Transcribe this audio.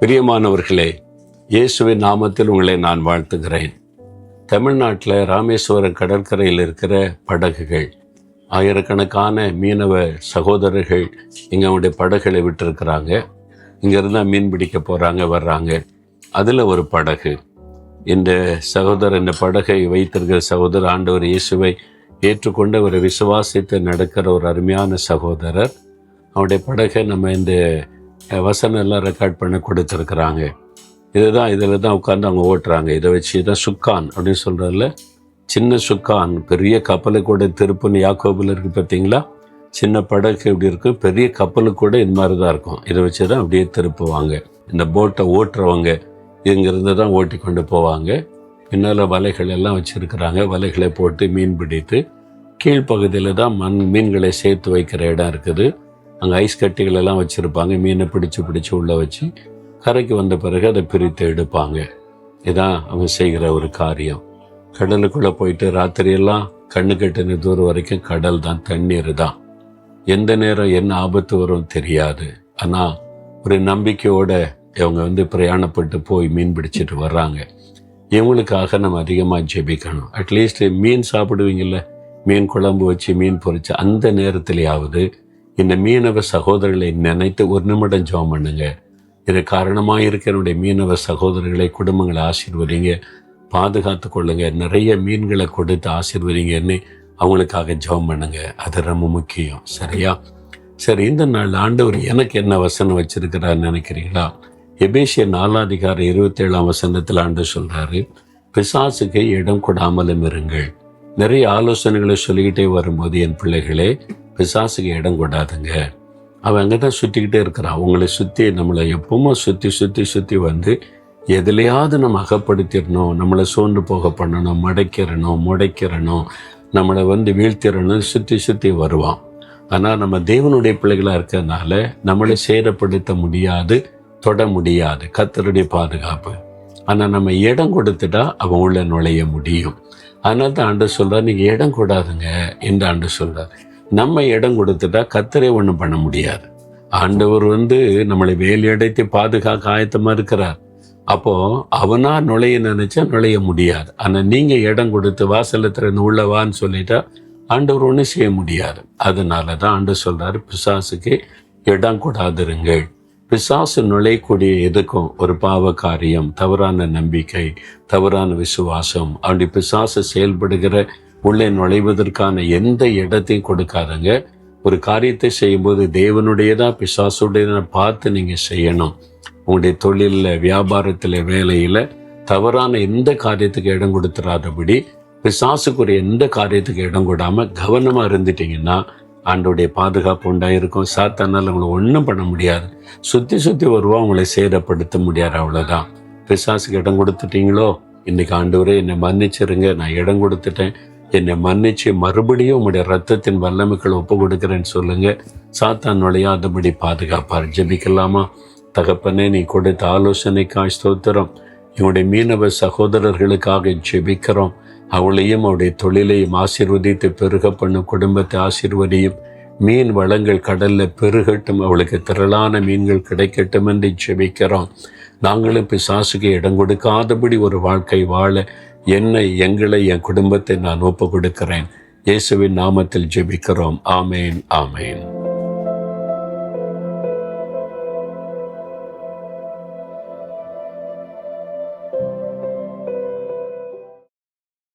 பிரியமானவர்களே, இயேசுவின் நாமத்தில் உங்களை நான் வாழ்த்துகிறேன். தமிழ்நாட்டில் ராமேஸ்வரம் கடற்கரையில் இருக்கிற படகுகள், ஆயிரக்கணக்கான மீனவ சகோதரர்கள் இங்கே அவங்களுடைய படகுகளை விட்டுருக்கிறாங்க. இங்கேருந்து மீன் பிடிக்க போகிறாங்க, வர்றாங்க. அதில் ஒரு படகு, இந்த சகோதரர், இந்த படகை வைத்திருக்கிற சகோதரர் ஆண்டவர் இயேசுவை ஏற்றுக்கொண்டு அவரை விசுவாசித்து நடக்கிற ஒரு அருமையான சகோதரர். அவருடைய படகை நம்ம இந்த வசனம் எல்லாம் ரெக்கார்ட் பண்ணி கொடுத்துருக்குறாங்க. இதில் தான் உட்காந்து அவங்க ஓட்டுறாங்க. இதை வச்சு தான் சுக்கான் அப்படின்னு சொல்கிறதில்ல, சின்ன சுக்கான். பெரிய கப்பலை கூட திருப்புன்னு யாக்கோபில் இருக்குது பார்த்தீங்களா? சின்ன படகு எப்படி இருக்கும், பெரிய கப்பலுக்கு கூட இது மாதிரி தான் இருக்கும். இதை வச்சு தான் அப்படியே திருப்புவாங்க. இந்த போட்டை ஓட்டுறவங்க இங்கிருந்து தான் ஓட்டி கொண்டு போவாங்க. பின்னால் வலைகள் எல்லாம் வச்சுருக்கிறாங்க. வலைகளை போட்டு மீன் பிடித்து கீழ்ப்பகுதியில் தான் மீன்களை சேர்த்து வைக்கிற இடம் இருக்குது. அங்கே ஐஸ் கட்டிகள் எல்லாம் வச்சுருப்பாங்க. மீனை பிடிச்சி உள்ளே வச்சு கரைக்கு வந்த பிறகு அதை பிரித்து எடுப்பாங்க. இதான் அவங்க செய்கிற ஒரு காரியம். கடலுக்குள்ளே போயிட்டு ராத்திரியெல்லாம் கண்ணு கட்டின தூரம் வரைக்கும் கடல் தான், தண்ணீர் தான். எந்த நேரம் என்ன ஆபத்து வரும் தெரியாது. ஆனால் ஒரு நம்பிக்கையோட இவங்க பிரயாணப்பட்டு போய் மீன் பிடிச்சிட்டு வர்றாங்க. இவங்களுக்காக நம்ம அதிகமாக ஜெபிக்கணும். அட்லீஸ்ட் மீன் சாப்பிடுவீங்கள்ல, மீன் குழம்பு வச்சு மீன் பொரிச்சு அந்த நேரத்திலேயாவது இந்த மீனவ சகோதரர்களை நினைத்து ஒரு நிமிடம் ஜெபம் பண்ணுங்க. இது காரணமாக இருக்கிற மீனவ சகோதரர்களை, குடும்பங்களை ஆசீர்வதிங்க, பாதுகாத்து கொள்ளுங்க. நிறைய மீன்களை கொடுத்து ஆசீர்வதிங்கன்னு அவங்களுக்காக ஜெபம் பண்ணுங்க. அது ரொம்ப முக்கியம். சரியா? சரி, இந்த நாள் ஆண்டவர் எனக்கு என்ன வசனம் வச்சிருக்கிறான்னு நினைக்கிறீங்களா? எபேசியர் 4:27 ஆண்டு சொல்றாரு, பிசாசுக்கு இடம் கொடாமலும் இருங்கள். நிறைய ஆலோசனைகளை சொல்லிக்கிட்டே வரும்போது, என் பிள்ளைகளே, பிசாசுக்கு இடம் கொடாதுங்க. அவன் அங்கே தான் சுற்றிக்கிட்டே இருக்கிறான். அவங்களை சுற்றி, நம்மளை எப்பவுமே சுற்றி வந்து எதுலையாவது நம்ம அகப்படுத்திடணும், நம்மளை சோர்ந்து போக பண்ணணும், முடைக்கிறணும், நம்மளை வீழ்த்திடணும், சுற்றி வருவான். ஆனால் நம்ம தேவனுடைய பிள்ளைகளாக இருக்கிறதுனால நம்மளை சேதப்படுத்த முடியாது, தொட முடியாது. கர்த்தருடைய பாதுகாப்பு. ஆனால் நம்ம இடம் கொடுத்துட்டா அவன் உள்ள நுழைய முடியும். அதனால தான் ஆண்டு சொல்கிறார், நீங்கள் இடம் கொடாதுங்க என்று ஆண்டு சொல்கிறார். நம்ம இடம் கொடுத்துட்டா கர்த்தரே ஒன்றும் பண்ண முடியாது. ஆண்டவர் நம்மளை வேலையடைத்து பாதுகாக்க ஆயத்தமாக இருக்கிறார். அப்போது அவனா நுழைய நினைச்சா நுழைய முடியாது. ஆனால் நீங்கள் இடம் கொடுத்து வாசல்ல திறந்து உள்ளவான்னு சொல்லிட்டா ஆண்டவர் ஒன்றும் செய்ய முடியாது. அதனால தான் ஆண்டு சொல்கிறார், பிசாசுக்கு இடம் கொடாதிருங்கள். பிசாசு நுழையக்கூடிய எதுக்கும் ஒரு பாவ காரியம், தவறான நம்பிக்கை, தவறான விசுவாசம், அப்படி பிசாசு செயல்படுகிற உள்ளே நுழைவதற்கான எந்த இடத்தையும் கொடுக்காதங்க. ஒரு காரியத்தை செய்யும்போது தேவனுடையதா பிசாசுடையதா பார்த்து நீங்கள் செய்யணும். உங்களுடைய தொழிலில், வியாபாரத்தில், வேலையில் தவறான எந்த காரியத்துக்கு இடம் கொடுத்துடாதபடி, பிசாசுக்குரிய எந்த காரியத்துக்கு இடம் கொடாமல் கவனமாக இருந்துட்டீங்கன்னா ஆண்டோடைய பாதுகாப்பு உண்டாயிருக்கும். சாத்தானால் உங்களை ஒன்றும் பண்ண முடியாது. சுற்றி வருவா, உங்களை சேதப்படுத்த முடியாது. அவ்வளோதான். பிசாசுக்கு இடம் கொடுத்துட்டீங்களோ, இன்னைக்கு ஆண்டவரே என்னை மன்னிச்சிருங்க, நான் இடம் கொடுத்துட்டேன், என்னை மன்னிச்சு மறுபடியும் உங்களுடைய ரத்தத்தின் வல்லமைகள் ஒப்பு கொடுக்குறேன்னு சொல்லுங்க. சாத்தான் நுழையாதபடி பாதுகாப்பார். ஜெபிக்கலாமா? தகப்பனே, நீ கொடுத்த ஆலோசனைக்காய் ஸ்தோத்திரம். எங்களுடைய மீனவ சகோதரர்களுக்காக ஜெபிக்கிறோம். அவளையும் அவருடைய தொழிலையும் ஆசீர்வதித்து பெருக பண்ணும், குடும்பத்தை ஆசீர்வதியும். மீன் வளங்கள் கடலில் பெருகட்டும், அவளுக்கு திரளான மீன்கள் கிடைக்கட்டும் என்று ஜெபிக்கிறோம். நாங்களும் பிசாசுக்கு இடம் கொடுக்காதபடி ஒரு வாழ்க்கை வாழ எங்களை, என் குடும்பத்தை நான் ஒப்பு கொடுக்கிறேன். இயேசுவின் நாமத்தில் ஜெபிக்கிறோம். ஆமேன், ஆமேன்.